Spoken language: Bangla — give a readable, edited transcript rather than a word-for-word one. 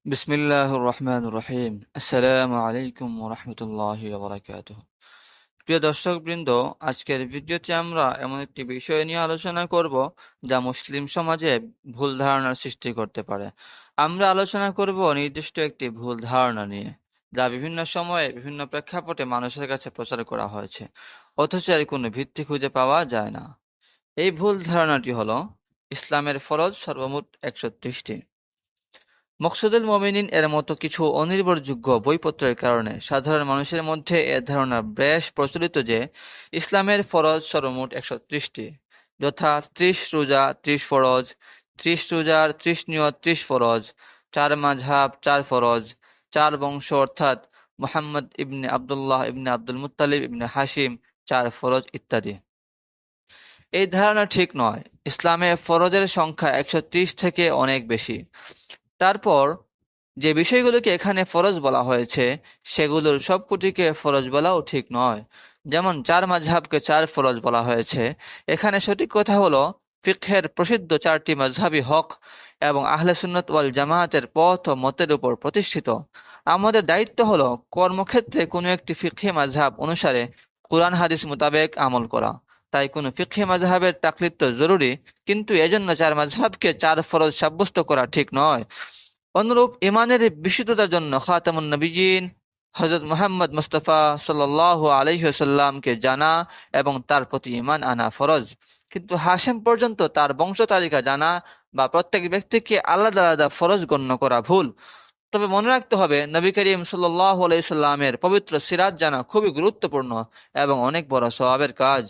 বিসমিল্লাহির রহমানির রহিম। আসসালামু আলাইকুম ওয়া রাহমাতুল্লাহি ওয়া বারাকাতুহু। প্রিয় দর্শকবৃন্দ, আজকের ভিডিওতে আমরা এমন একটি বিষয় নিয়ে আলোচনা করব যা মুসলিম সমাজে ভুল ধারণার সৃষ্টি করতে পারে। আমরা আলোচনা করব নির্দিষ্ট একটি ভুল ধারণা নিয়ে, যা বিভিন্ন সময়ে বিভিন্ন প্রেক্ষাপটে মানুষের কাছে প্রচার করা হয়েছে, অথচ এর কোনো ভিত্তি খুঁজে পাওয়া যায় না। এই ভুল ধারণাটি হলো, ইসলামের ফরজ সর্বমোট ১৩০টি। মকসুদুল মোমিনিন এর মতো কিছু অনির্ভরযোগ্য বইপত্রের কারণে সাধারণ মানুষের মধ্যে এ ধারণা বেশ প্রচলিত যে ইসলামের ফরজ সর্বমোট ১৩০টি, যথা ৩০ রোজা ৩০ ফরজ, ৩০ রোজার ৩০ নিয়ত ৩০ ফরজ, ৪ মাযহাব ৪ ফরজ, ৪ বংশ অর্থাৎ মুহাম্মদ ইবনে আবদুল্লাহ ইবনে আব্দুল মুত্তালিব ইবনে হাশিম ৪ ফরজ ইত্যাদি। এই ধারণা ঠিক নয়। ইসলামে ফরজের সংখ্যা ১৩০ থেকে অনেক বেশি। তারপর যে বিষয়গুলোকে এখানে ফরজ বলা হয়েছে সেগুলোর সবকটিকে ফরজ বলাও ঠিক নয়। যেমন ৪ মাযহাবকে ৪ ফরজ বলা হয়েছে, এখানে সঠিক কথা হলো ফিকহের প্রসিদ্ধ ৪টি মাযহাবই হক এবং আহলে সুন্নাত ওয়াল জামায়াতের পথ ও মতের উপর প্রতিষ্ঠিত। আমাদের দায়িত্ব হলো কর্মক্ষেত্রে কোনো একটি ফিকহি মাযহাব অনুসারে কুরআন হাদিস মোতাবেক আমল করা। তাই কোনো ফিকহি মাযহাবের তাকলিদ তো জরুরি, কিন্তু এজন্য ৪ মাযহাবকে ৪ ফরজ সাব্যস্ত করা ঠিক নয়। অনুরূপ ইমানের বিশুদ্ধতার জন্য খাতামুন নবিয়্যিন হযরত মুহাম্মদ মুস্তাফা সাল্লাল্লাহু আলাইহি ওয়াসাল্লামকে জানা এবং তার প্রতি ঈমান আনা ফরজ। কিন্তু হাশেম পর্যন্ত তার বংশ তালিকা জানা বা প্রত্যেক ব্যক্তিকে আলাদা আলাদা ফরজ গণ্য করা ভুল। তবে মনে রাখতে হবে, নবী করিম সাল্লাল্লাহু আলাইহি ওয়াসাল্লামের পবিত্র সিরাত জানা খুবই গুরুত্বপূর্ণ এবং অনেক বড় সওয়াবের কাজ।